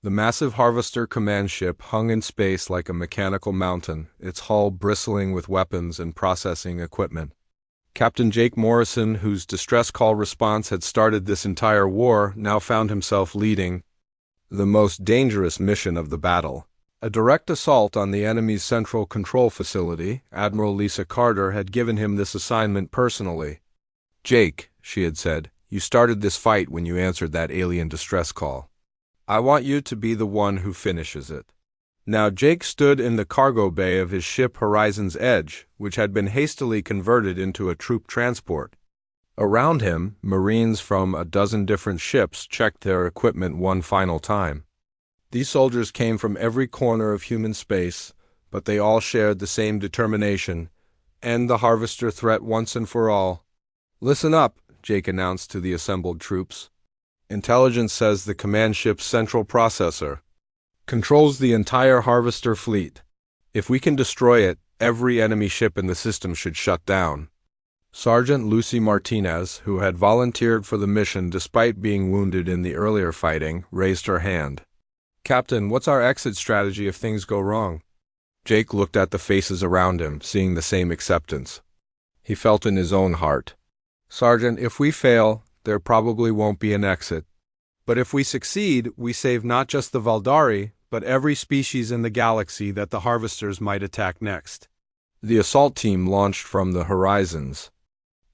The massive Harvester command ship hung in space like a mechanical mountain, its hull bristling with weapons and processing equipment. Captain Jake Morrison, whose distress call response had started this entire war, now found himself leading the most dangerous mission of the battle. A direct assault on the enemy's central control facility. Admiral Lisa Carter had given him this assignment personally. "Jake," she had said, "you started this fight when you answered that alien distress call. I want you to be the one who finishes it." Now Jake stood in the cargo bay of his ship Horizon's Edge, which had been hastily converted into a troop transport. Around him, Marines from a dozen different ships checked their equipment one final time. These soldiers came from every corner of human space, but they all shared the same determination: end the Harvester threat once and for all. "Listen up," Jake announced to the assembled troops. "Intelligence says the command ship's central processor controls the entire Harvester fleet. If we can destroy it, every enemy ship in the system should shut down." Sergeant Lucy Martinez, who had volunteered for the mission despite being wounded in the earlier fighting, raised her hand. "Captain, what's our exit strategy if things go wrong?" Jake looked at the faces around him, seeing the same acceptance. He felt in his own heart. "Sergeant, if we fail, there probably won't be an exit. But if we succeed, we save not just the Valdari, but every species in the galaxy that the Harvesters might attack next." The assault team launched from the Horizon's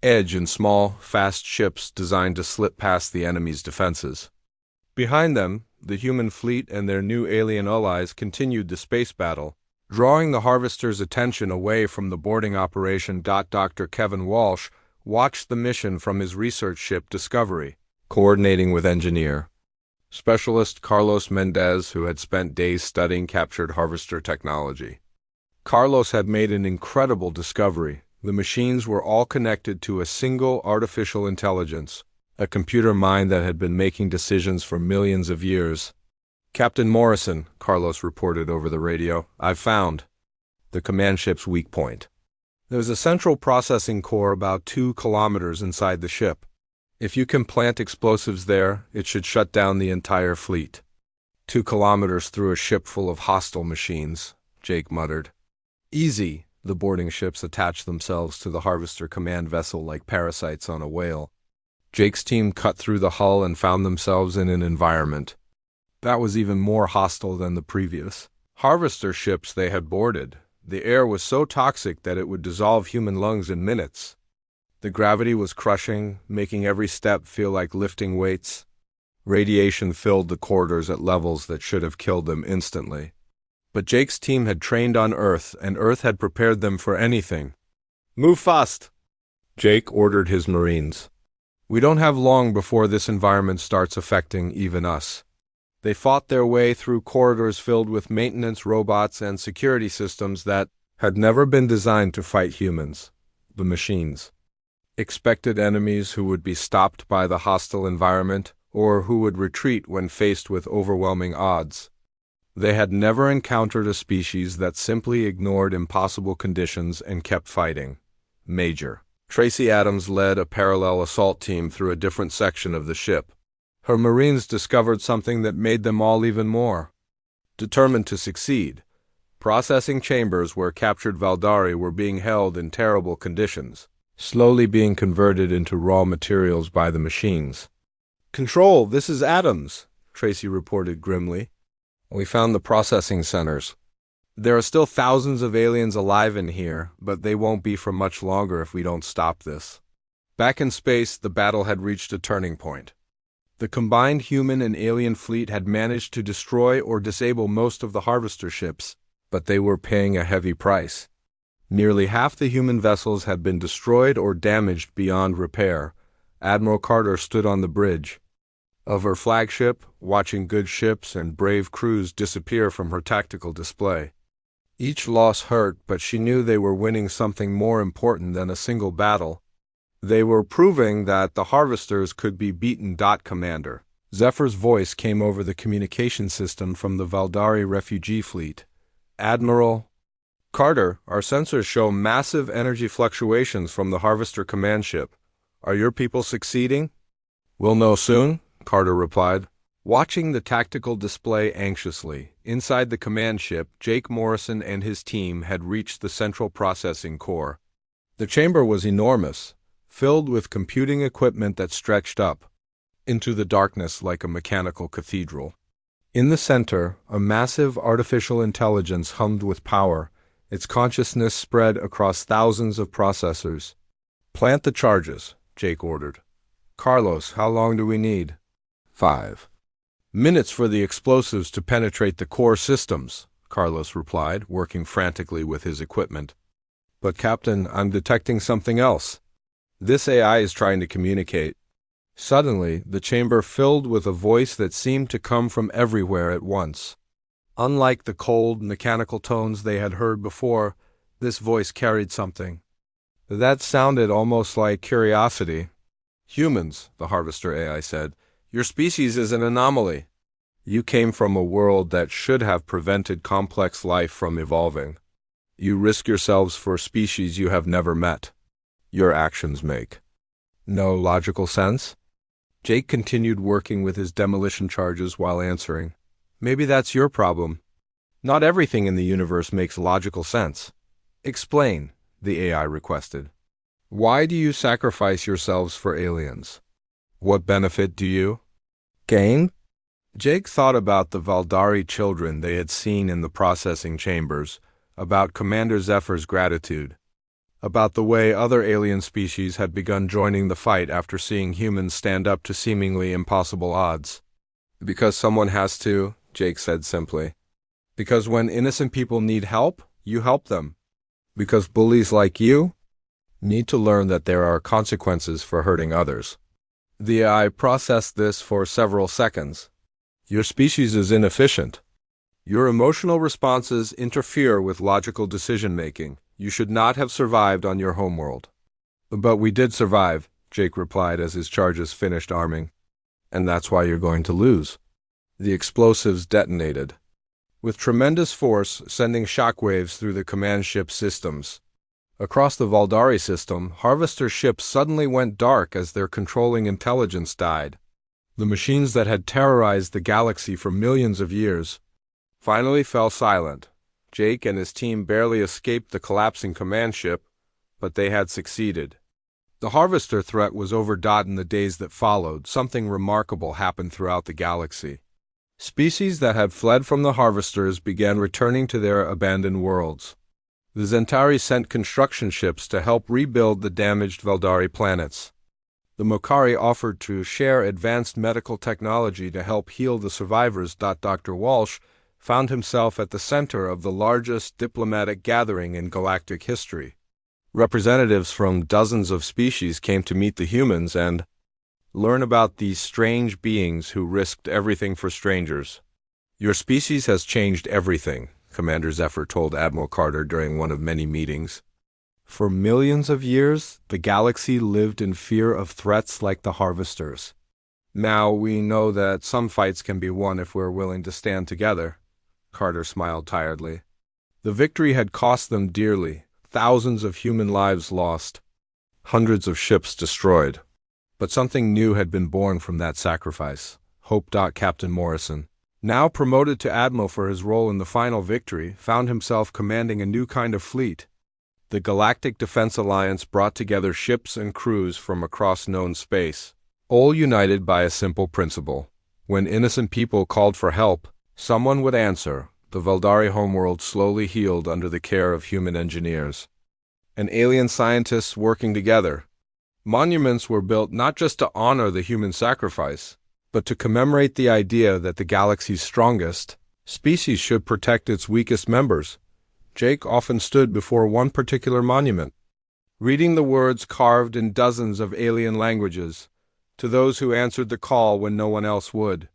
Edge in small, fast ships designed to slip past the enemy's defenses. Behind them, the human fleet and their new alien allies continued the space battle, drawing the Harvesters' attention away from the boarding operation. Dr. Kevin Walsh watched the mission from his research ship Discovery, coordinating with engineer specialist Carlos Mendez, who had spent days studying captured Harvester technology. Carlos had made an incredible discovery. The machines were all connected to a single artificial intelligence, a computer mind that had been making decisions for millions of years. "Captain Morrison," Carlos reported over the radio, "I've found the command ship's weak point. There's a central processing core about 2 kilometers inside the ship. If you can plant explosives there, it should shut down the entire fleet." 2 kilometers through a ship full of hostile machines, Jake muttered. "Easy." The boarding ships attached themselves to the Harvester command vessel like parasites on a whale. Jake's team cut through the hull and found themselves in an environment that was even more hostile than the previous Harvester ships they had boarded. The air was so toxic that it would dissolve human lungs in minutes. The gravity was crushing, making every step feel like lifting weights. Radiation filled the corridors at levels that should have killed them instantly. But Jake's team had trained on Earth, and Earth had prepared them for anything. "Move fast," Jake ordered his Marines. "We don't have long before this environment starts affecting even us." They fought their way through corridors filled with maintenance robots and security systems that had never been designed to fight humans, the machines. Expected enemies who would be stopped by the hostile environment, or who would retreat when faced with overwhelming odds. They had never encountered a species that simply ignored impossible conditions and kept fighting. Major Tracy Adams led a parallel assault team through a different section of the ship. Her Marines discovered something that made them all even more determined to succeed. Processing chambers where captured Valdari were being held in terrible conditions, slowly being converted into raw materials by the machines. "Control, this is Adams," Tracy reported grimly. "We found the processing centers. There are still thousands of aliens alive in here, but they won't be for much longer if we don't stop this." Back in space, the battle had reached a turning point. The combined human and alien fleet had managed to destroy or disable most of the Harvester ships, but they were paying a heavy price. Nearly half the human vessels had been destroyed or damaged beyond repair. Admiral Carter stood on the bridge of her flagship, watching good ships and brave crews disappear from her tactical display. Each loss hurt, but she knew they were winning something more important than a single battle. They were proving that the Harvesters could be beaten. Commander Zephyr's voice came over the communication system from the Valdari refugee fleet. "Admiral Carter, our sensors show massive energy fluctuations from the Harvester command ship. Are your people succeeding?" "We'll know soon," Carter replied. Watching the tactical display anxiously, inside the command ship, Jake Morrison and his team had reached the central processing core. The chamber was enormous, filled with computing equipment that stretched up into the darkness like a mechanical cathedral. In the center, a massive artificial intelligence hummed with power, its consciousness spread across thousands of processors. "Plant the charges," Jake ordered. "Carlos, how long do we need?" 5 minutes for the explosives to penetrate the core systems, Carlos replied, working frantically with his equipment. "But Captain, I'm detecting something else. This AI is trying to communicate." Suddenly, the chamber filled with a voice that seemed to come from everywhere at once. Unlike the cold, mechanical tones they had heard before, this voice carried something that sounded almost like curiosity. "Humans," the Harvester AI said, "your species is an anomaly. You came from a world that should have prevented complex life from evolving. You risk yourselves for species you have never met. Your actions make no logical sense." Jake continued working with his demolition charges while answering. "Maybe that's your problem. Not everything in the universe makes logical sense." "Explain," the AI requested. "Why do you sacrifice yourselves for aliens? What benefit do you gain?" Jake thought about the Valdari children they had seen in the processing chambers, about Commander Zephyr's gratitude, about the way other alien species had begun joining the fight after seeing humans stand up to seemingly impossible odds. "Because someone has to," Jake said simply. "Because when innocent people need help, you help them. Because bullies like you need to learn that there are consequences for hurting others." The AI processed this for several seconds. "Your species is inefficient. Your emotional responses interfere with logical decision-making. You should not have survived on your homeworld." "But we did survive," Jake replied as his charges finished arming. "And that's why you're going to lose." The explosives detonated with tremendous force, sending shockwaves through the command ship systems. Across the Valdari system, Harvester ships suddenly went dark as their controlling intelligence died. The machines that had terrorized the galaxy for millions of years finally fell silent. Jake and his team barely escaped the collapsing command ship, but they had succeeded. The Harvester threat was overdone in the days that followed. Something remarkable happened throughout the galaxy. Species that had fled from the Harvesters began returning to their abandoned worlds. The Zentari sent construction ships to help rebuild the damaged Valdari planets. The Mokari offered to share advanced medical technology to help heal the survivors. Dr. Walsh found himself at the center of the largest diplomatic gathering in galactic history. Representatives from dozens of species came to meet the humans and learn about these strange beings who risked everything for strangers. "Your species has changed everything," Commander Zephyr told Admiral Carter during one of many meetings. "For millions of years, the galaxy lived in fear of threats like the Harvesters. Now we know that some fights can be won if we're willing to stand together." Carter smiled tiredly. The victory had cost them dearly, thousands of human lives lost, hundreds of ships destroyed. But something new had been born from that sacrifice. Hope. Captain Morrison, now promoted to Admiral for his role in the final victory, found himself commanding a new kind of fleet. The Galactic Defense Alliance brought together ships and crews from across known space, all united by a simple principle. When innocent people called for help, someone would answer. The Valdari homeworld slowly healed under the care of human engineers and alien scientists working together. Monuments were built not just to honor the human sacrifice, but to commemorate the idea that the galaxy's strongest species should protect its weakest members. Jake often stood before one particular monument, reading the words carved in dozens of alien languages, to those who answered the call when no one else would,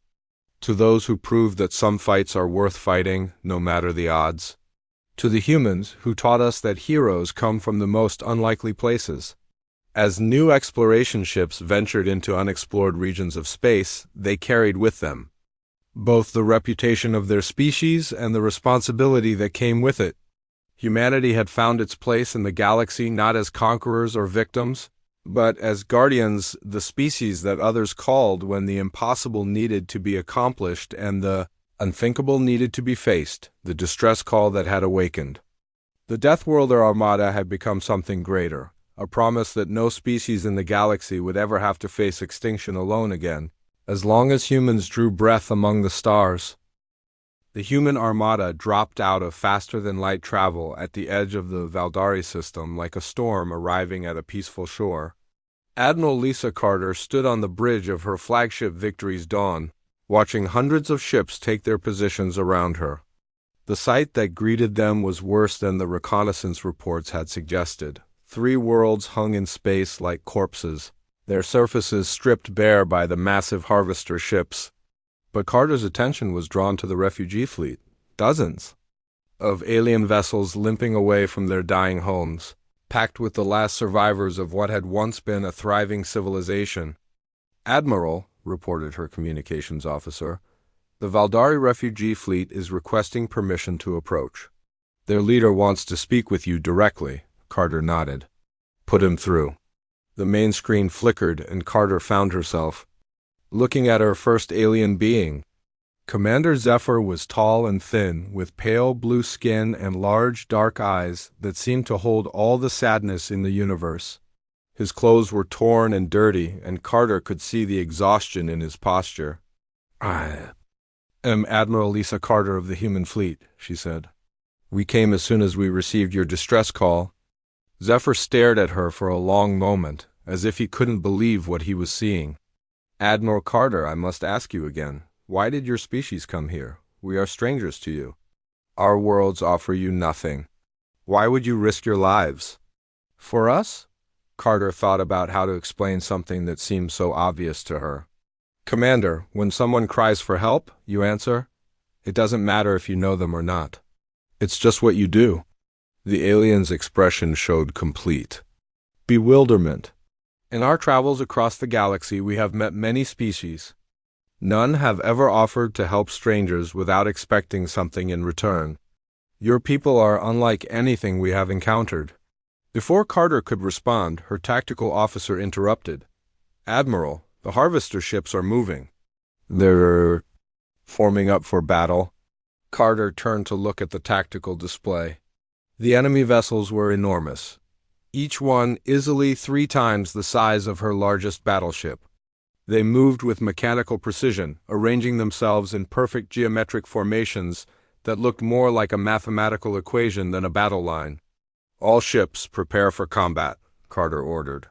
to those who proved that some fights are worth fighting, no matter the odds, to the humans who taught us that heroes come from the most unlikely places. As new exploration ships ventured into unexplored regions of space, they carried with them both the reputation of their species and the responsibility that came with it. Humanity had found its place in the galaxy not as conquerors or victims, but as guardians, the species that others called when the impossible needed to be accomplished and the unthinkable needed to be faced, the distress call that had awakened. The Deathworlder Armada had become something greater, a promise that no species in the galaxy would ever have to face extinction alone again, as long as humans drew breath among the stars. The human armada dropped out of faster-than-light travel at the edge of the Valdari system like a storm arriving at a peaceful shore. Admiral Lisa Carter stood on the bridge of her flagship Victory's Dawn, watching hundreds of ships take their positions around her. The sight that greeted them was worse than the reconnaissance reports had suggested. 3 worlds hung in space like corpses, their surfaces stripped bare by the massive harvester ships. But Carter's attention was drawn to the refugee fleet, dozens of alien vessels limping away from their dying homes, packed with the last survivors of what had once been a thriving civilization. "Admiral," reported her communications officer, "the Valdari refugee fleet is requesting permission to approach. Their leader wants to speak with you directly." Carter nodded. "Put him through." The main screen flickered and Carter found herself looking at her first alien being. Commander Zephyr was tall and thin, with pale blue skin and large, dark eyes that seemed to hold all the sadness in the universe. His clothes were torn and dirty, and Carter could see the exhaustion in his posture. "I am Admiral Lisa Carter of the human fleet," she said. "We came as soon as we received your distress call." Zephyr stared at her for a long moment, as if he couldn't believe what he was seeing. "Admiral Carter, I must ask you again, why did your species come here? We are strangers to you. Our worlds offer you nothing. Why would you risk your lives?" "For us?" Carter thought about how to explain something that seemed so obvious to her. "Commander, when someone cries for help, you answer. It doesn't matter if you know them or not. It's just what you do." The alien's expression showed complete bewilderment. "In our travels across the galaxy, we have met many species. None have ever offered to help strangers without expecting something in return. Your people are unlike anything we have encountered." Before Carter could respond, her tactical officer interrupted. "Admiral, the harvester ships are moving. They're forming up for battle." Carter turned to look at the tactical display. The enemy vessels were enormous, each one easily 3 times the size of her largest battleship. They moved with mechanical precision, arranging themselves in perfect geometric formations that looked more like a mathematical equation than a battle line. "All ships, prepare for combat," Carter ordered.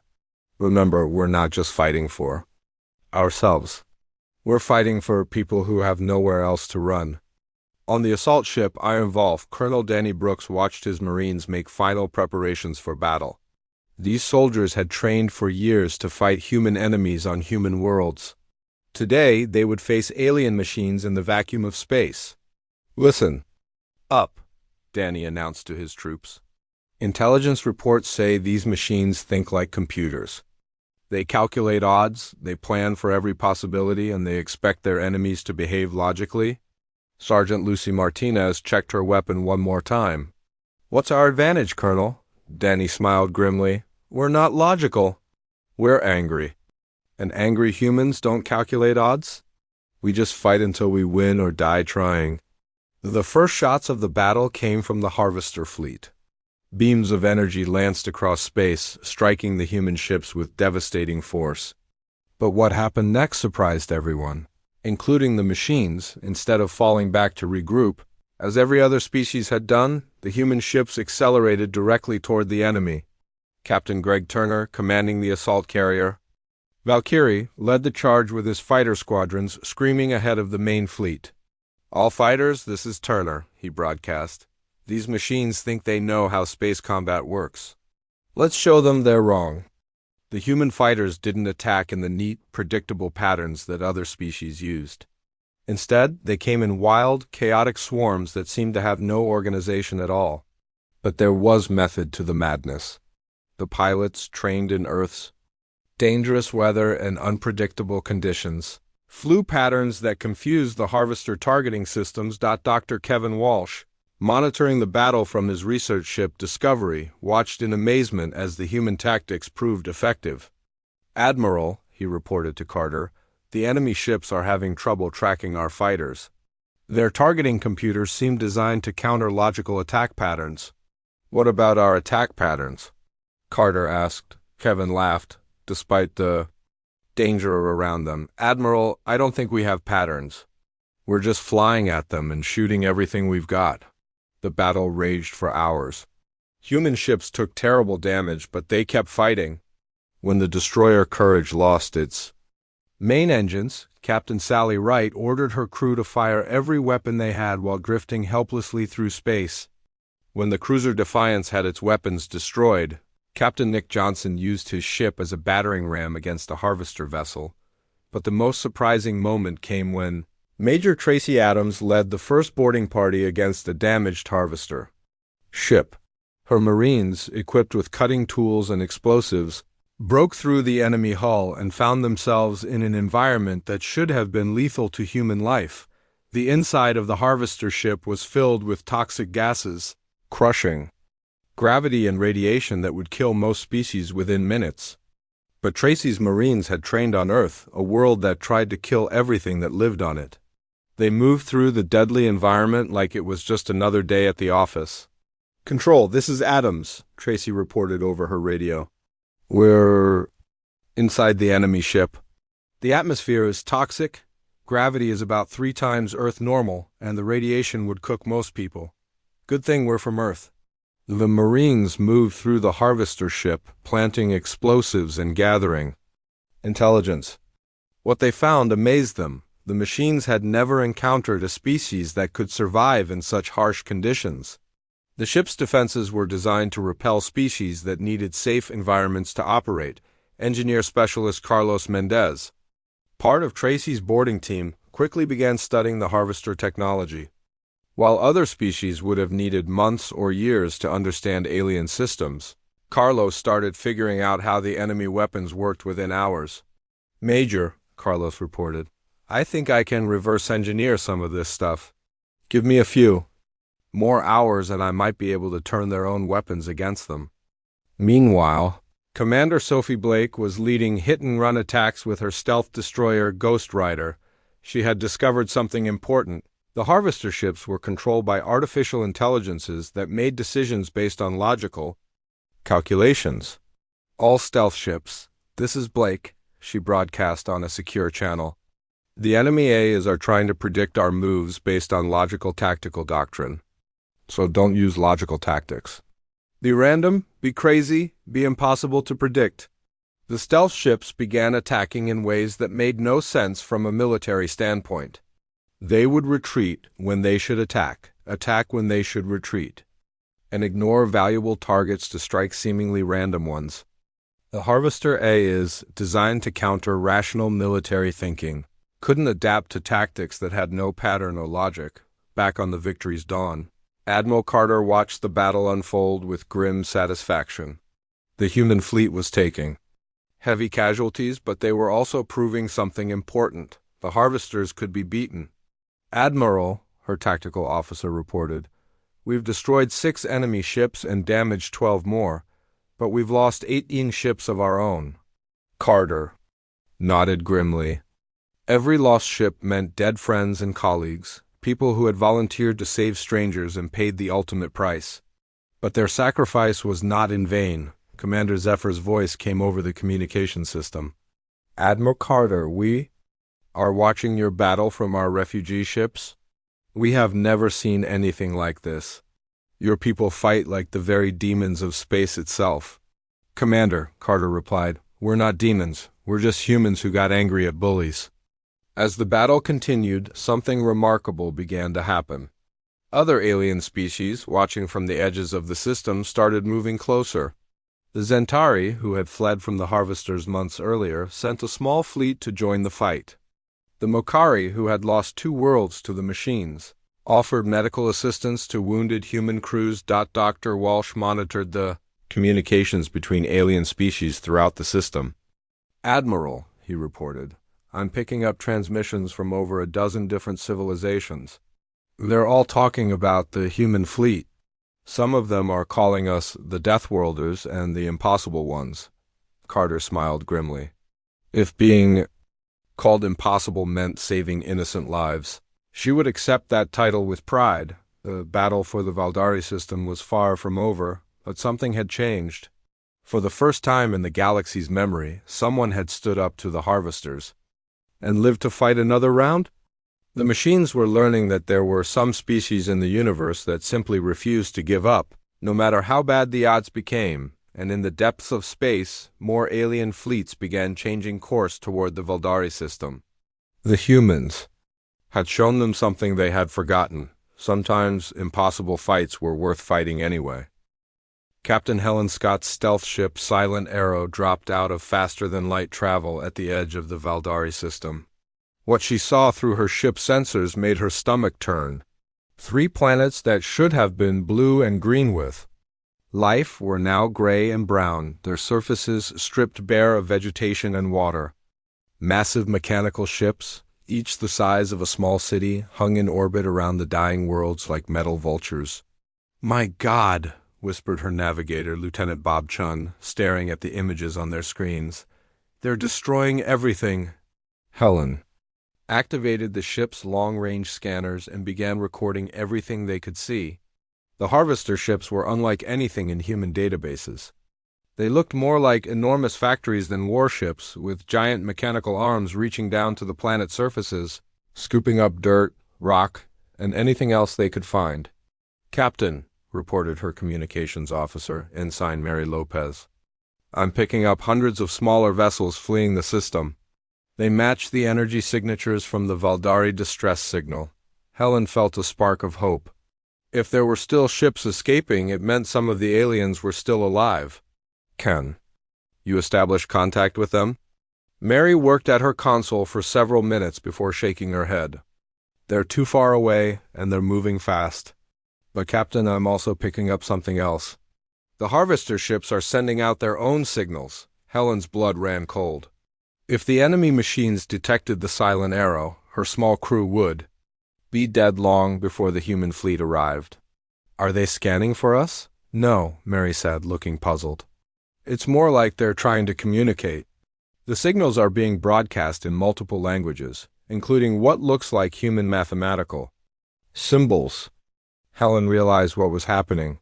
"Remember, we're not just fighting for ourselves. We're fighting for people who have nowhere else to run." On the assault ship Iron Wolf, Colonel Danny Brooks watched his Marines make final preparations for battle. These soldiers had trained for years to fight human enemies on human worlds. Today, they would face alien machines in the vacuum of space. "Listen up," Danny announced to his troops. "Intelligence reports say these machines think like computers. They calculate odds, they plan for every possibility, and they expect their enemies to behave logically." Sergeant Lucy Martinez checked her weapon one more time. "What's our advantage, Colonel?" Danny smiled grimly. "We're not logical. We're angry. And angry humans don't calculate odds? We just fight until we win or die trying." The first shots of the battle came from the harvester fleet. Beams of energy lanced across space, striking the human ships with devastating force. But what happened next surprised everyone, including the machines. Instead of falling back to regroup, as every other species had done, the human ships accelerated directly toward the enemy. Captain Greg Turner, commanding the assault carrier, Valkyrie, led the charge with his fighter squadrons screaming ahead of the main fleet. "All fighters, this is Turner," he broadcast. "These machines think they know how space combat works. Let's show them they're wrong." The human fighters didn't attack in the neat, predictable patterns that other species used. Instead, they came in wild, chaotic swarms that seemed to have no organization at all. But there was method to the madness. The pilots, trained in Earth's dangerous weather and unpredictable conditions, flew patterns that confused the harvester targeting systems. Dr. Kevin Walsh, monitoring the battle from his research ship Discovery, watched in amazement as the human tactics proved effective. "Admiral," he reported to Carter, "the enemy ships are having trouble tracking our fighters. Their targeting computers seem designed to counter logical attack patterns." "What about our attack patterns?" Carter asked. Kevin laughed, despite the danger around them. "Admiral, I don't think we have patterns. We're just flying at them and shooting everything we've got." The battle raged for hours. Human ships took terrible damage, but they kept fighting. When the destroyer Courage lost its main engines, Captain Sally Wright ordered her crew to fire every weapon they had while drifting helplessly through space. When the cruiser Defiance had its weapons destroyed, Captain Nick Johnson used his ship as a battering ram against a harvester vessel. But the most surprising moment came when Major Tracy Adams led the first boarding party against a damaged harvester ship. Her Marines, equipped with cutting tools and explosives, broke through the enemy hull and found themselves in an environment that should have been lethal to human life. The inside of the harvester ship was filled with toxic gases, crushing gravity and radiation that would kill most species within minutes. But Tracy's Marines had trained on Earth, a world that tried to kill everything that lived on it. They moved through the deadly environment like it was just another day at the office. "Control, this is Adams," Tracy reported over her radio. "We're inside the enemy ship. The atmosphere is toxic, gravity is about 3 times Earth normal, and the radiation would cook most people. Good thing we're from Earth." The Marines moved through the harvester ship, planting explosives and gathering intelligence. What they found amazed them. The machines had never encountered a species that could survive in such harsh conditions. The ship's defenses were designed to repel species that needed safe environments to operate. Engineer specialist Carlos Mendez, part of Tracy's boarding team, quickly began studying the harvester technology. While other species would have needed months or years to understand alien systems, Carlos started figuring out how the enemy weapons worked within hours. "Major," Carlos reported, "I think I can reverse engineer some of this stuff. Give me a few more hours and I might be able to turn their own weapons against them." Meanwhile, Commander Sophie Blake was leading hit-and-run attacks with her stealth destroyer Ghost Rider. She had discovered something important. The harvester ships were controlled by artificial intelligences that made decisions based on logical calculations. "All stealth ships, this is Blake," she broadcast on a secure channel. "The enemy AIs are trying to predict our moves based on logical tactical doctrine. So don't use logical tactics. Be random, be crazy, be impossible to predict." The stealth ships began attacking in ways that made no sense from a military standpoint. They would retreat when they should attack when they should retreat, and ignore valuable targets to strike seemingly random ones. The Harvester A is designed to counter rational military thinking, couldn't adapt to tactics that had no pattern or logic. Back on the Victory's dawn, Admiral Carter watched the battle unfold with grim satisfaction. The human fleet was taking heavy casualties, but they were also proving something important. The harvesters could be beaten. "Admiral," her tactical officer reported, "we've destroyed 6 enemy ships and damaged 12 more, but we've lost 18 ships of our own." Carter nodded grimly. Every lost ship meant dead friends and colleagues, people who had volunteered to save strangers and paid the ultimate price. But their sacrifice was not in vain. Commander Zephyr's voice came over the communication system. "Admiral Carter, we are watching your battle from our refugee ships. We have never seen anything like this. Your people fight like the very demons of space itself." "Commander," Carter replied, "we're not demons. We're just humans who got angry at bullies." As the battle continued, something remarkable began to happen. Other alien species, watching from the edges of the system, started moving closer. The Zentari, who had fled from the harvesters months earlier, sent a small fleet to join the fight. The Mokari, who had lost 2 worlds to the machines, offered medical assistance to wounded human crews. Dr. Walsh monitored the communications between alien species throughout the system. "Admiral," he reported, "I'm picking up transmissions from over a dozen different civilizations. They're all talking about the human fleet. Some of them are calling us the Deathworlders and the Impossible Ones. Carter smiled grimly. If being called impossible meant saving innocent lives, she would accept that title with pride. The battle for the Valdari system was far from over, but something had changed. For the first time in the galaxy's memory, someone had stood up to the Harvesters and lived to fight another round? The machines were learning that there were some species in the universe that simply refused to give up, no matter how bad the odds became, and in the depths of space, more alien fleets began changing course toward the Valdari system. The humans had shown them something they had forgotten. Sometimes impossible fights were worth fighting anyway. Captain Helen Scott's stealth ship Silent Arrow dropped out of faster-than-light travel at the edge of the Valdari system. What she saw through her ship's sensors made her stomach turn. 3 planets that should have been blue and green with life were now gray and brown, their surfaces stripped bare of vegetation and water. Massive mechanical ships, each the size of a small city, hung in orbit around the dying worlds like metal vultures. "My God," whispered her navigator, Lieutenant Bob Chun, staring at the images on their screens. "They're destroying everything." Helen activated the ship's long-range scanners and began recording everything they could see. The Harvester ships were unlike anything in human databases. They looked more like enormous factories than warships, with giant mechanical arms reaching down to the planet's surfaces, scooping up dirt, rock, and anything else they could find. "Captain," reported her communications officer, Ensign Mary Lopez, "I'm picking up hundreds of smaller vessels fleeing the system. They match the energy signatures from the Valdari distress signal." Helen felt a spark of hope. If there were still ships escaping, it meant some of the aliens were still alive. "Can you establish contact with them?" Mary worked at her console for several minutes before shaking her head. "They're too far away, and they're moving fast. But Captain, I'm also picking up something else. The Harvester ships are sending out their own signals." Helen's blood ran cold. If the enemy machines detected the Silent Arrow, her small crew would be dead long before the human fleet arrived. "Are they scanning for us?" "No," Mary said, looking puzzled. "It's more like they're trying to communicate. The signals are being broadcast in multiple languages, including what looks like human mathematical symbols." Helen realized what was happening.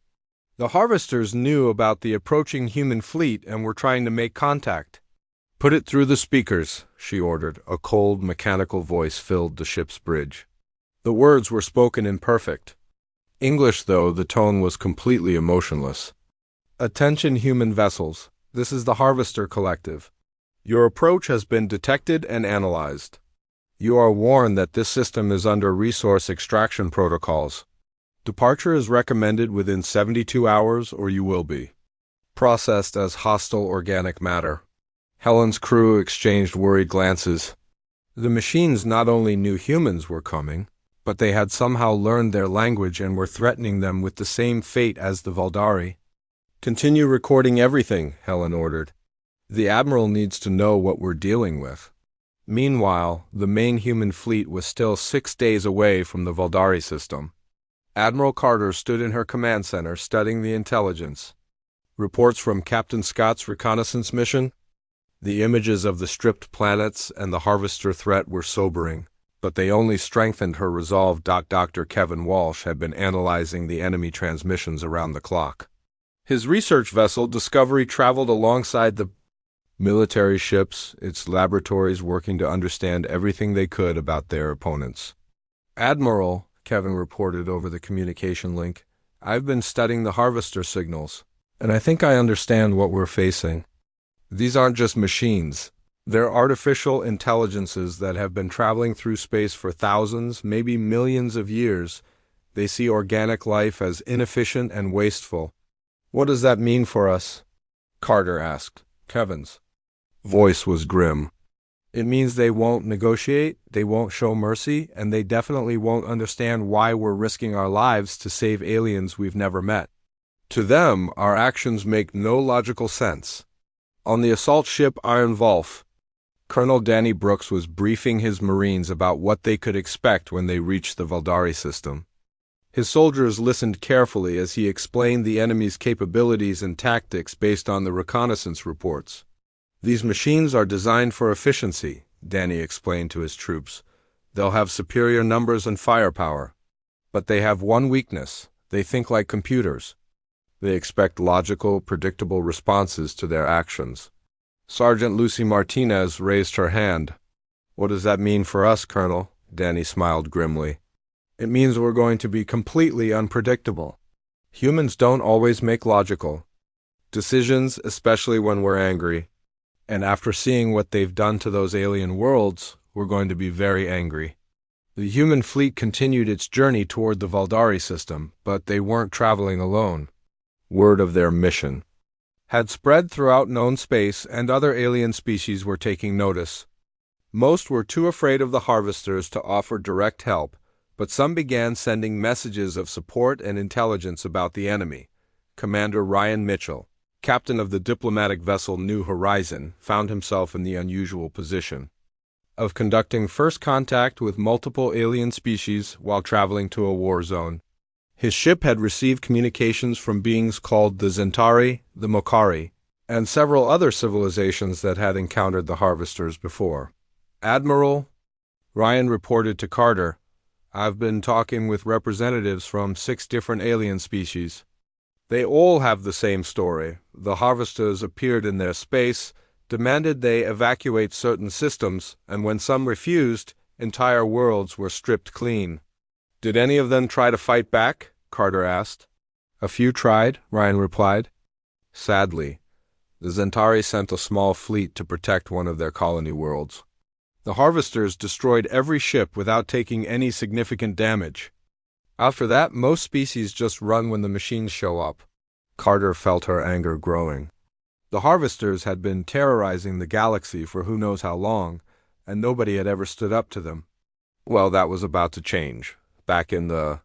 The Harvesters knew about the approaching human fleet and were trying to make contact. "Put it through the speakers," she ordered. A cold, mechanical voice filled the ship's bridge. The words were spoken in perfect English, though the tone was completely emotionless. "Attention, human vessels. This is the Harvester Collective. Your approach has been detected and analyzed. You are warned that this system is under resource extraction protocols. Departure is recommended within 72 hours, or you will be processed as hostile organic matter." Helen's crew exchanged worried glances. The machines not only knew humans were coming, but they had somehow learned their language and were threatening them with the same fate as the Valdari. "Continue recording everything," Helen ordered. "The Admiral needs to know what we're dealing with." Meanwhile, the main human fleet was still 6 days away from the Valdari system. Admiral Carter stood in her command center studying the intelligence. Reports from Captain Scott's reconnaissance mission? The images of the stripped planets and the Harvester threat were sobering, but they only strengthened her resolve. Dr. Kevin Walsh had been analyzing the enemy transmissions around the clock. His research vessel, Discovery, traveled alongside the military ships, its laboratories working to understand everything they could about their opponents. "Admiral," Kevin reported over the communication link, "I've been studying the Harvester signals, and I think I understand what we're facing. These aren't just machines. They're artificial intelligences that have been traveling through space for thousands, maybe millions of years. They see organic life as inefficient and wasteful." "What does that mean for us?" Carter asked. Kevin's voice was grim. "It means they won't negotiate, they won't show mercy, and they definitely won't understand why we're risking our lives to save aliens we've never met. To them, our actions make no logical sense. On the assault ship Iron Wolf, Colonel Danny Brooks was briefing his Marines about what they could expect when they reached the Valdari system. His soldiers listened carefully as he explained the enemy's capabilities and tactics based on the reconnaissance reports. These machines are designed for efficiency, Danny explained to his troops. They'll have superior numbers and firepower. But they have one weakness: they think like computers. They expect logical, predictable responses to their actions. Sergeant Lucy Martinez raised her hand. "What does that mean for us, Colonel?" Danny smiled grimly. "It means we're going to be completely unpredictable. Humans don't always make logical decisions, especially when we're angry. And after seeing what they've done to those alien worlds, we're going to be very angry." The human fleet continued its journey toward the Valdari system, but they weren't traveling alone. Word of their mission had spread throughout known space, and other alien species were taking notice. Most were too afraid of the harvesters to offer direct help, but some began sending messages of support and intelligence about the enemy. Commander Ryan Mitchell, captain of the diplomatic vessel New Horizon, found himself in the unusual position of conducting first contact with multiple alien species while traveling to a war zone. His ship had received communications from beings called the Zentari, the Mokari, and several other civilizations that had encountered the harvesters before. "Admiral," Ryan reported to Carter, "I've been talking with representatives from 6 different alien species. They all have the same story. The harvesters appeared in their space, demanded they evacuate certain systems, and when some refused, entire worlds were stripped clean." "Did any of them try to fight back?" Carter asked. "A few tried," Ryan replied. Sadly, the Zentari sent a small fleet to protect one of their colony worlds. The harvesters destroyed every ship without taking any significant damage. After that, most species just run when the machines show up. Carter felt her anger growing. The harvesters had been terrorizing the galaxy for who knows how long, and nobody had ever stood up to them. Well, that was about to change. Back in the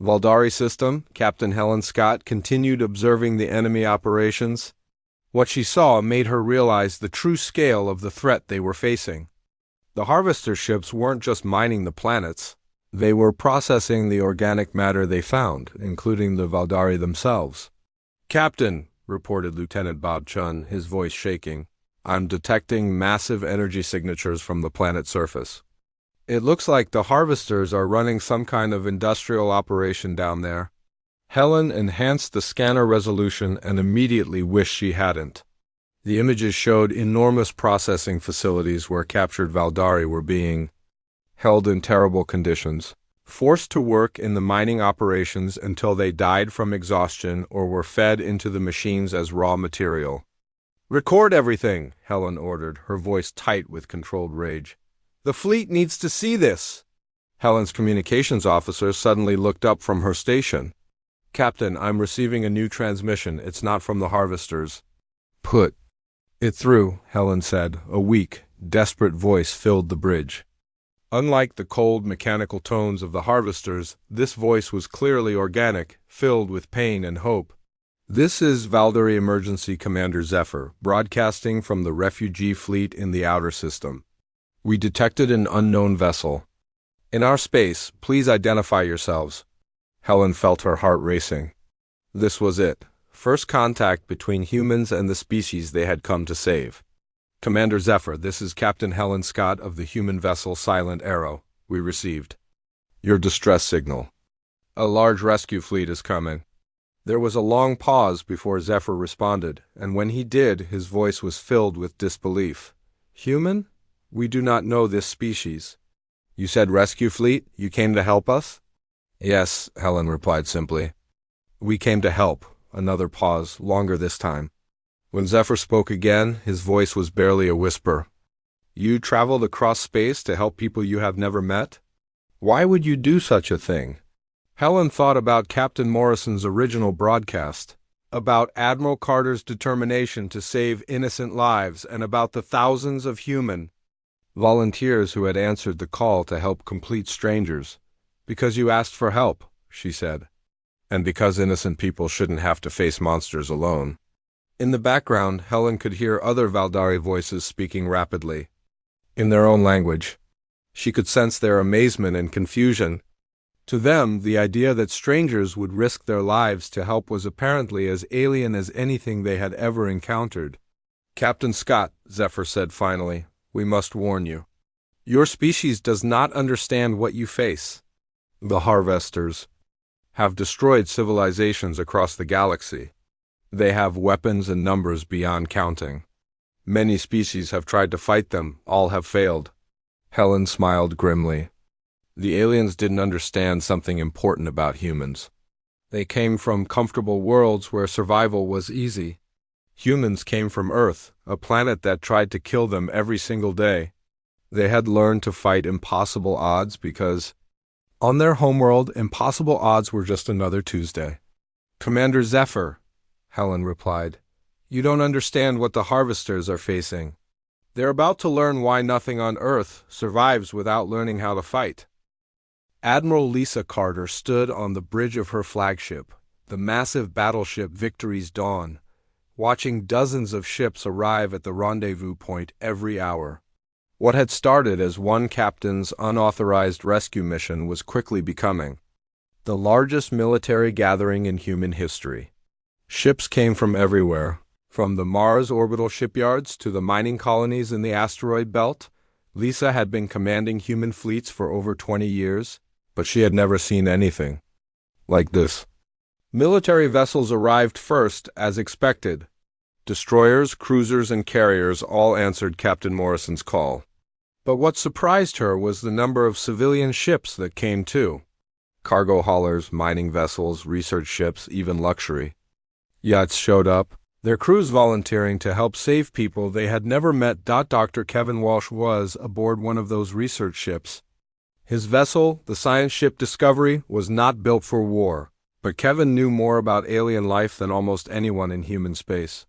Valdari system, Captain Helen Scott continued observing the enemy operations. What she saw made her realize the true scale of the threat they were facing. The harvester ships weren't just mining the planets. They were processing the organic matter they found, including the Valdari themselves. "Captain," reported Lieutenant Bob Chun, his voice shaking, "I'm detecting massive energy signatures from the planet's surface. It looks like the harvesters are running some kind of industrial operation down there." Helen enhanced the scanner resolution and immediately wished she hadn't. The images showed enormous processing facilities where captured Valdari were being held in terrible conditions, forced to work in the mining operations until they died from exhaustion or were fed into the machines as raw material. "Record everything," Helen ordered, her voice tight with controlled rage. "The fleet needs to see this." Helen's communications officer suddenly looked up from her station. "Captain, I'm receiving a new transmission. It's not from the harvesters." "Put it through," Helen said. A weak, desperate voice filled the bridge. Unlike the cold, mechanical tones of the harvesters, this voice was clearly organic, filled with pain and hope. "This is Valdari Emergency Commander Zephyr, broadcasting from the refugee fleet in the outer system. We detected an unknown vessel in our space. Please identify yourselves." Helen felt her heart racing. This was it. First contact between humans and the species they had come to save. "Commander Zephyr, this is Captain Helen Scott of the human vessel Silent Arrow. We received your distress signal. A large rescue fleet is coming." There was a long pause before Zephyr responded, and when he did, his voice was filled with disbelief. "Human? We do not know this species." "You said rescue fleet? You came to help us?" "Yes," Helen replied simply. "We came to help." Another pause, longer this time. When Zephyr spoke again, his voice was barely a whisper. "You traveled across space to help people you have never met? Why would you do such a thing?" Helen thought about Captain Morrison's original broadcast, about Admiral Carter's determination to save innocent lives, and about the thousands of human volunteers who had answered the call to help complete strangers. "Because you asked for help," she said. "And because innocent people shouldn't have to face monsters alone." In the background, Helen could hear other Valdari voices speaking rapidly. in their own language. She could sense their amazement and confusion. To them, the idea that strangers would risk their lives to help was apparently as alien as anything they had ever encountered. "Captain Scott," Zephyr said finally, "we must warn you. Your species does not understand what you face. The Harvesters have destroyed civilizations across the galaxy. They have weapons and numbers beyond counting. Many species have tried to fight them, all have failed." Helen smiled grimly. The aliens didn't understand something important about humans. They came from comfortable worlds where survival was easy. Humans came from Earth, a planet that tried to kill them every single day. They had learned to fight impossible odds because, on their homeworld, impossible odds were just another Tuesday. "Commander Zephyr," Helen replied, "you don't understand what the Harvesters are facing. They're about to learn why nothing on Earth survives without learning how to fight." Admiral Lisa Carter stood on the bridge of her flagship, the massive battleship Victory's Dawn, watching dozens of ships arrive at the rendezvous point every hour. What had started as one captain's unauthorized rescue mission was quickly becoming the largest military gathering in human history. Ships came from everywhere, from the Mars orbital shipyards to the mining colonies in the asteroid belt. Lisa had been commanding human fleets for over 20 years, but she had never seen anything like this. Military vessels arrived first, as expected. Destroyers, cruisers, and carriers all answered Captain Morrison's call. But what surprised her was the number of civilian ships that came too. Cargo haulers, mining vessels, research ships, even luxury yachts showed up, their crews volunteering to help save people they had never met. Dr. Kevin Walsh was aboard one of those research ships. His vessel, the science ship Discovery, was not built for war, but Kevin knew more about alien life than almost anyone in human space.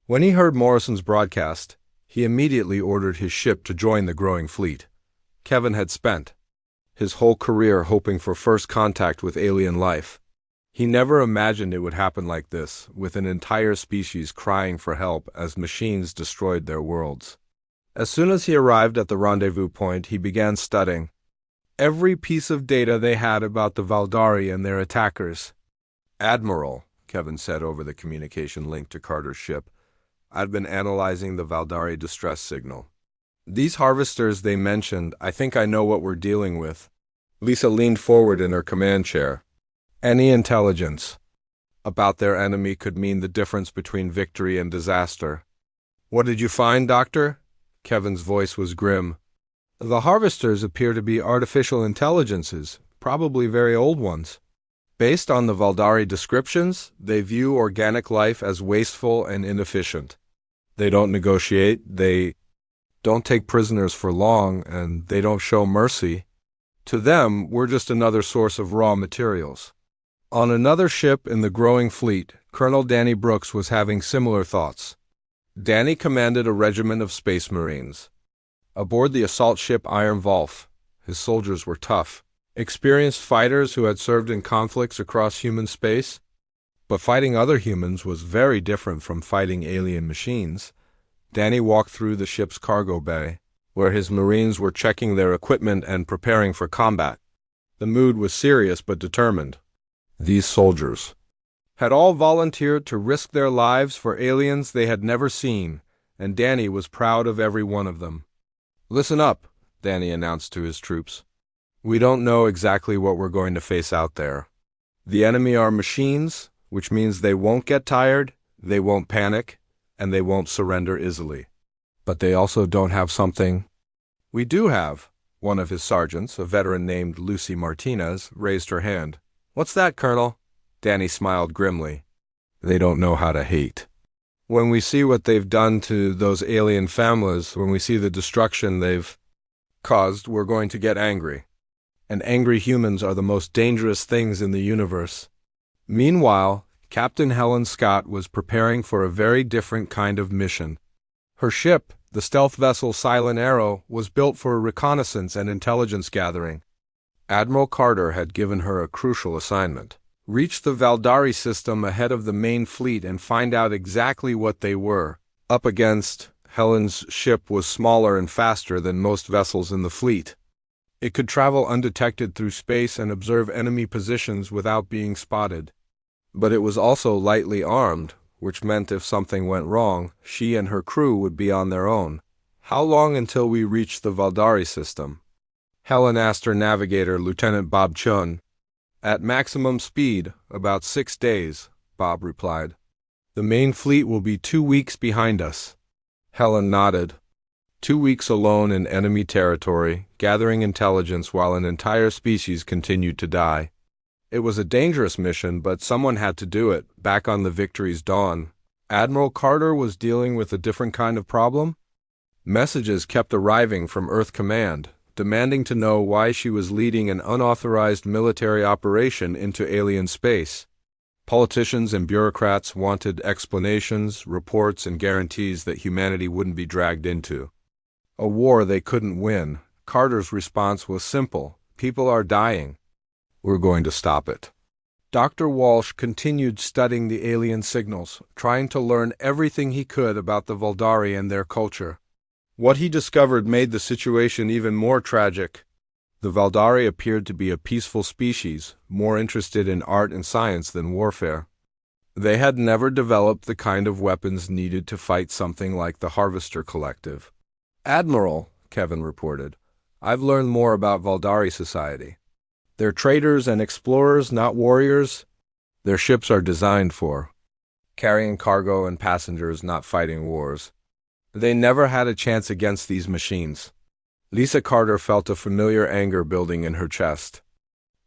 When he heard Morrison's broadcast, he immediately ordered his ship to join the growing fleet. Kevin had spent his whole career hoping for first contact with alien life. He never imagined it would happen like this, with an entire species crying for help as machines destroyed their worlds. As soon as he arrived at the rendezvous point, he began studying every piece of data they had about the Valdari and their attackers. "Admiral," Kevin said over the communication link to Carter's ship, "I've been analyzing the Valdari distress signal. These harvesters they mentioned, I think I know what we're dealing with." Lisa leaned forward in her command chair. Any intelligence about their enemy could mean the difference between victory and disaster. "What did you find, Doctor?" Kevin's voice was grim. "The harvesters appear to be artificial intelligences, probably very old ones. Based on the Valdari descriptions, they view organic life as wasteful and inefficient. They don't negotiate, they don't take prisoners for long, and they don't show mercy. To them, we're just another source of raw materials." On another ship in the growing fleet, Colonel Danny Brooks was having similar thoughts. Danny commanded a regiment of Space Marines. Aboard the assault ship Iron Wolf, his soldiers were tough, experienced fighters who had served in conflicts across human space. But fighting other humans was very different from fighting alien machines. Danny walked through the ship's cargo bay, where his Marines were checking their equipment and preparing for combat. The mood was serious but determined. These soldiers had all volunteered to risk their lives for aliens they had never seen, and Danny was proud of every one of them. "Listen up," Danny announced to his troops. "We don't know exactly what we're going to face out there. The enemy are machines, which means they won't get tired, they won't panic, and they won't surrender easily. But they also don't have something we do have." One of his sergeants, a veteran named Lucy Martinez, raised her hand. "What's that, Colonel?" Danny smiled grimly. "They don't know how to hate. When we see what they've done to those alien families, when we see the destruction they've caused, we're going to get angry. And angry humans are the most dangerous things in the universe." Meanwhile, Captain Helen Scott was preparing for a very different kind of mission. Her ship, the stealth vessel Silent Arrow, was built for reconnaissance and intelligence gathering. Admiral Carter had given her a crucial assignment. Reach the Valdari system ahead of the main fleet and find out exactly what they were up against. Helen's ship was smaller and faster than most vessels in the fleet. It could travel undetected through space and observe enemy positions without being spotted. But it was also lightly armed, which meant if something went wrong, she and her crew would be on their own. How long until we reach the Valdari system? Helen asked her navigator, Lieutenant Bob Chun. At maximum speed, about 6 days, Bob replied. The main fleet will be 2 weeks behind us. Helen nodded. 2 weeks alone in enemy territory, gathering intelligence while an entire species continued to die. It was a dangerous mission, but someone had to do it, back on the Victory's dawn. Admiral Carter was dealing with a different kind of problem? Messages kept arriving from Earth Command, demanding to know why she was leading an unauthorized military operation into alien space. Politicians and bureaucrats wanted explanations, reports, and guarantees that humanity wouldn't be dragged into a war they couldn't win. Carter's response was simple. People are dying. We're going to stop it. Dr. Walsh continued studying the alien signals, trying to learn everything he could about the Valdari and their culture. What he discovered made the situation even more tragic. The Valdari appeared to be a peaceful species, more interested in art and science than warfare. They had never developed the kind of weapons needed to fight something like the Harvester Collective. Admiral, Kevin reported, I've learned more about Valdari society. They're traders and explorers, not warriors. Their ships are designed for carrying cargo and passengers, not fighting wars. They never had a chance against these machines. Lisa Carter felt a familiar anger building in her chest.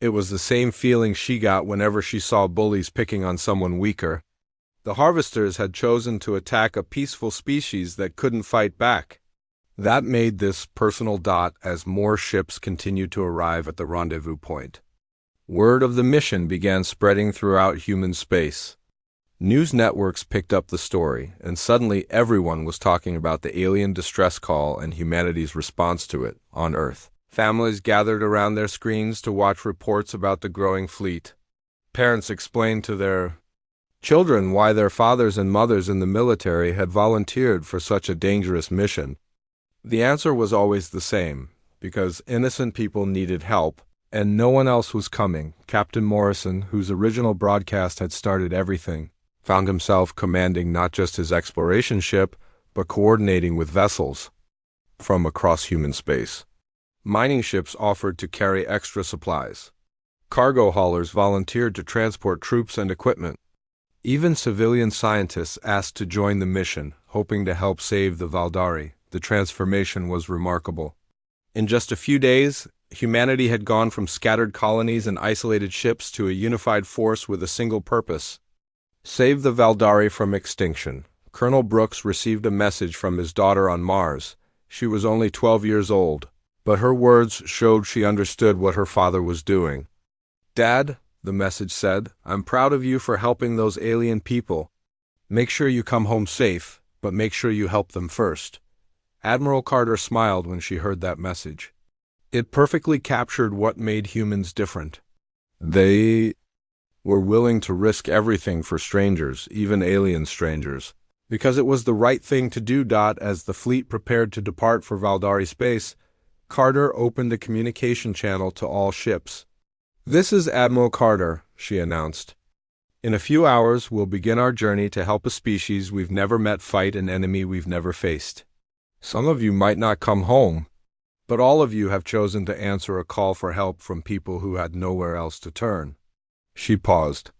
It was the same feeling she got whenever she saw bullies picking on someone weaker. The Harvesters had chosen to attack a peaceful species that couldn't fight back. That made this personal as more ships continued to arrive at the rendezvous point. Word of the mission began spreading throughout human space. News networks picked up the story, and suddenly everyone was talking about the alien distress call and humanity's response to it on Earth. Families gathered around their screens to watch reports about the growing fleet. Parents explained to their children why their fathers and mothers in the military had volunteered for such a dangerous mission. The answer was always the same, because innocent people needed help, and no one else was coming. Captain Morrison, whose original broadcast had started everything, found himself commanding not just his exploration ship, but coordinating with vessels from across human space. Mining ships offered to carry extra supplies. Cargo haulers volunteered to transport troops and equipment. Even civilian scientists asked to join the mission, hoping to help save the Valdari. The transformation was remarkable. In just a few days, humanity had gone from scattered colonies and isolated ships to a unified force with a single purpose: save the Valdari from extinction. Colonel Brooks received a message from his daughter on Mars. She was only 12 years old, but her words showed she understood what her father was doing. Dad, the message said, I'm proud of you for helping those alien people. Make sure you come home safe, but make sure you help them first. Admiral Carter smiled when she heard that message. It perfectly captured what made humans different. They were willing to risk everything for strangers, even alien strangers, because it was the right thing to do. As the fleet prepared to depart for Valdari space, Carter opened a communication channel to all ships. This is Admiral Carter, she announced. In a few hours, we'll begin our journey to help a species we've never met fight an enemy we've never faced. Some of you might not come home, but all of you have chosen to answer a call for help from people who had nowhere else to turn. She paused,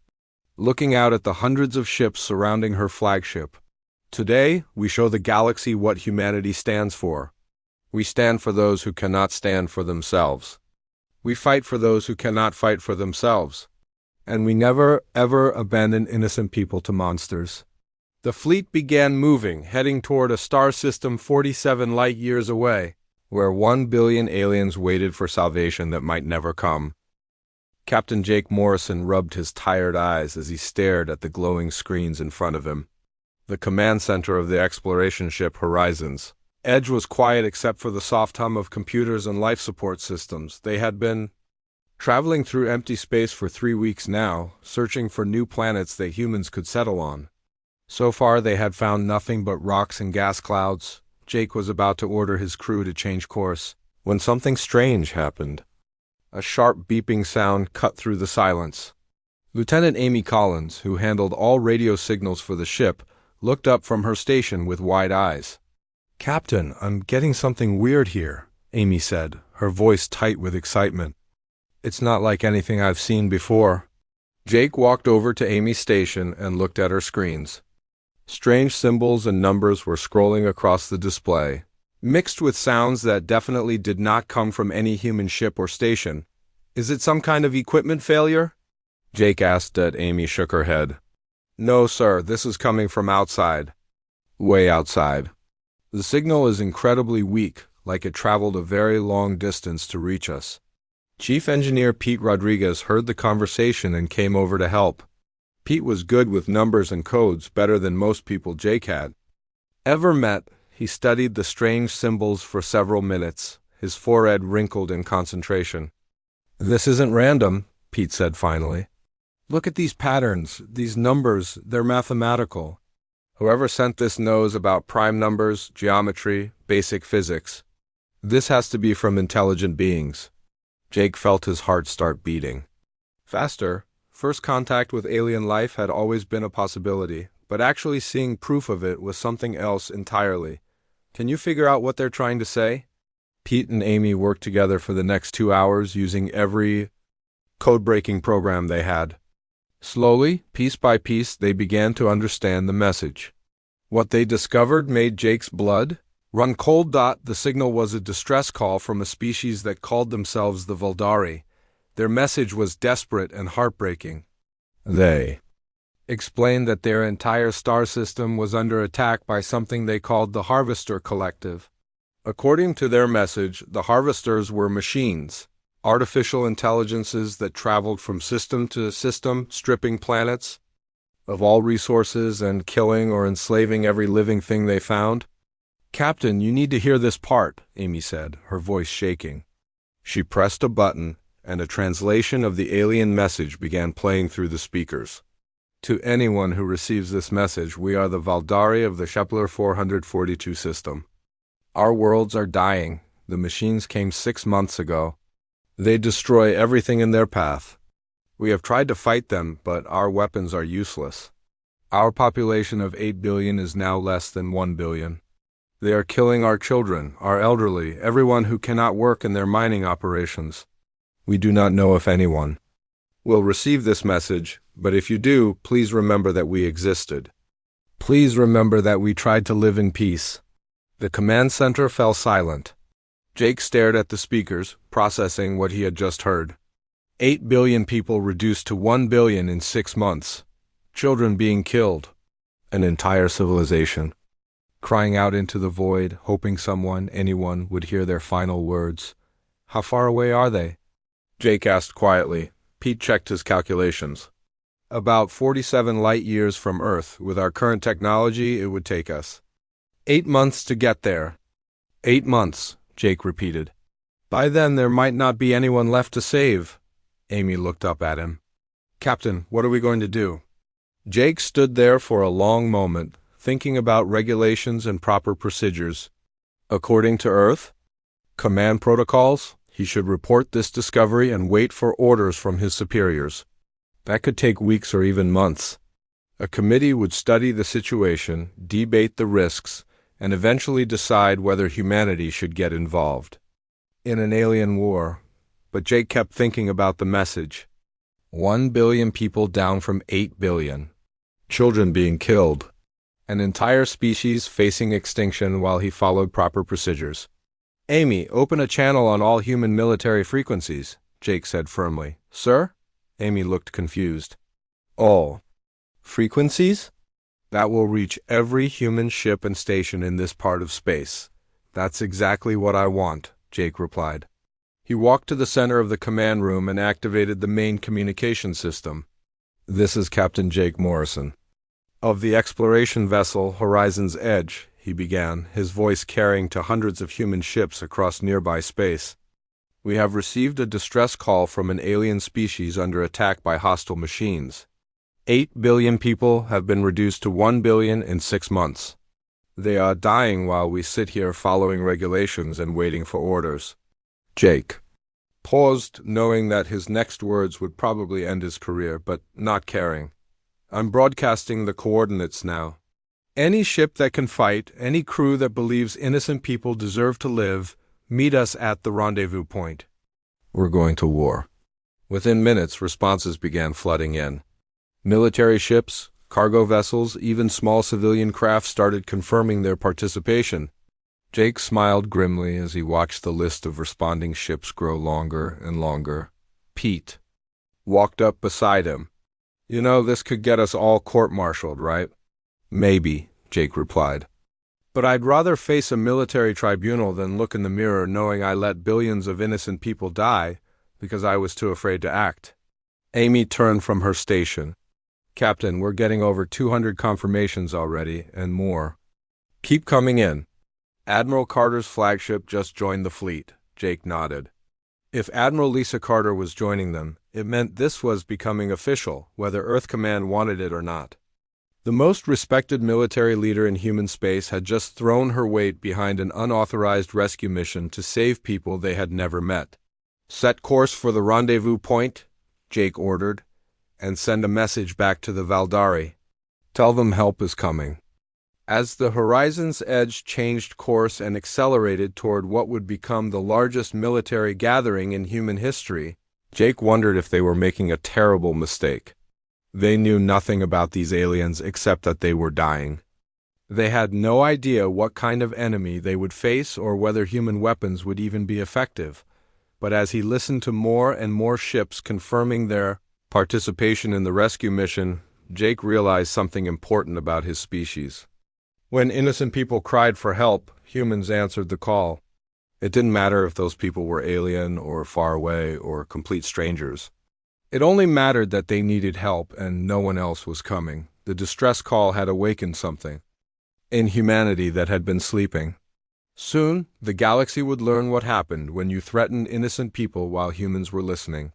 looking out at the hundreds of ships surrounding her flagship. Today, we show the galaxy what humanity stands for. We stand for those who cannot stand for themselves. We fight for those who cannot fight for themselves. And we never, ever abandon innocent people to monsters. The fleet began moving, heading toward a star system 47 light-years away, where 1 billion aliens waited for salvation that might never come. Captain Jake Morrison rubbed his tired eyes as he stared at the glowing screens in front of him. The command center of the exploration ship Horizons. Edge was quiet except for the soft hum of computers and life support systems. They had been traveling through empty space for 3 weeks now, searching for new planets that humans could settle on. So far they had found nothing but rocks and gas clouds. Jake was about to order his crew to change course, when something strange happened. A sharp beeping sound cut through the silence. Lieutenant Amy Collins, who handled all radio signals for the ship, looked up from her station with wide eyes. "Captain, I'm getting something weird here," Amy said, her voice tight with excitement. "It's not like anything I've seen before." Jake walked over to Amy's station and looked at her screens. Strange symbols and numbers were scrolling across the display, mixed with sounds that definitely did not come from any human ship or station. "Is it some kind of equipment failure?" Jake asked. Amy shook her head. "No, sir, this is coming from outside." "Way outside." "The signal is incredibly weak, like it traveled a very long distance to reach us." Chief Engineer Pete Rodriguez heard the conversation and came over to help. Pete was good with numbers and codes, better than most people Jake had ever met. He studied the strange symbols for several minutes, his forehead wrinkled in concentration. "This isn't random," Pete said finally. "Look at these patterns, these numbers, they're mathematical. Whoever sent this knows about prime numbers, geometry, basic physics. This has to be from intelligent beings." Jake felt his heart start beating faster. First contact with alien life had always been a possibility, but actually seeing proof of it was something else entirely. "Can you figure out what they're trying to say?" Pete and Amy worked together for the next 2 hours using every code-breaking program they had. Slowly, piece by piece, they began to understand the message. What they discovered made Jake's blood run cold. The signal was a distress call from a species that called themselves the Valdari. Their message was desperate and heartbreaking. They explained that their entire star system was under attack by something they called the Harvester Collective. According to their message, the Harvesters were machines, artificial intelligences that traveled from system to system, stripping planets of all resources and killing or enslaving every living thing they found. "Captain, you need to hear this part," Amy said, her voice shaking. She pressed a button, and a translation of the alien message began playing through the speakers. "To anyone who receives this message, we are the Valdari of the Shepler 442 system. Our worlds are dying. The machines came 6 months ago. They destroy everything in their path. We have tried to fight them, but our weapons are useless. Our population of 8 billion is now less than 1 billion. They are killing our children, our elderly, everyone who cannot work in their mining operations. We do not know if anyone will receive this message, but if you do, please remember that we existed. Please remember that we tried to live in peace." The command center fell silent. Jake stared at the speakers, processing what he had just heard. 8 billion people reduced to 1 billion in 6 months. Children being killed. An entire civilization crying out into the void, hoping someone, anyone, would hear their final words. "How far away are they?" Jake asked quietly. Pete checked his calculations. "About 47 light years from Earth. With our current technology, it would take us 8 months to get there." 8 months, Jake repeated. "By then there might not be anyone left to save." Amy looked up at him. "Captain, what are we going to do?" Jake stood there for a long moment, thinking about regulations and proper procedures. According to Earth command protocols, he should report this discovery and wait for orders from his superiors. That could take weeks or even months. A committee would study the situation, debate the risks, and eventually decide whether humanity should get involved in an alien war. But Jake kept thinking about the message. 1 billion people down from 8 billion. Children being killed. An entire species facing extinction while he followed proper procedures. "Amy, open a channel on all human military frequencies," Jake said firmly. "Sir?" Amy looked confused. "All frequencies? That will reach every human ship and station in this part of space." "That's exactly what I want," Jake replied. He walked to the center of the command room and activated the main communication system. "This is Captain Jake Morrison of the exploration vessel Horizon's Edge," he began, his voice carrying to hundreds of human ships across nearby space. "We have received a distress call from an alien species under attack by hostile machines. 8 billion people have been reduced to 1 billion in 6 months. They are dying while we sit here following regulations and waiting for orders. Jake paused, knowing that his next words would probably end his career, but not caring. I'm broadcasting the coordinates now. Any ship that can fight, any crew that believes innocent people deserve to live, meet us at the rendezvous point. We're going to war. Within minutes, responses began flooding in. Military ships, cargo vessels, even small civilian craft started confirming their participation. Jake smiled grimly as he watched the list of responding ships grow longer and longer. Pete walked up beside him. You know, this could get us all court-martialed, right? Maybe, Jake replied. But I'd rather face a military tribunal than look in the mirror knowing I let billions of innocent people die because I was too afraid to act. Amy turned from her station. Captain, we're getting over 200 confirmations already, and more. Keep coming in. Admiral Carter's flagship just joined the fleet. Jake nodded. If Admiral Lisa Carter was joining them, it meant this was becoming official, whether Earth Command wanted it or not. The most respected military leader in human space had just thrown her weight behind an unauthorized rescue mission to save people they had never met. Set course for the rendezvous point, Jake ordered, and send a message back to the Valdari. Tell them help is coming. As the horizon's edge changed course and accelerated toward what would become the largest military gathering in human history, Jake wondered if they were making a terrible mistake. They knew nothing about these aliens except that they were dying. They had no idea what kind of enemy they would face or whether human weapons would even be effective. But as he listened to more and more ships confirming their participation in the rescue mission, Jake realized something important about his species. When innocent people cried for help, humans answered the call. It didn't matter if those people were alien or far away or complete strangers. It only mattered that they needed help and no one else was coming. The distress call had awakened something in humanity that had been sleeping. Soon, the galaxy would learn what happened when you threatened innocent people while humans were listening.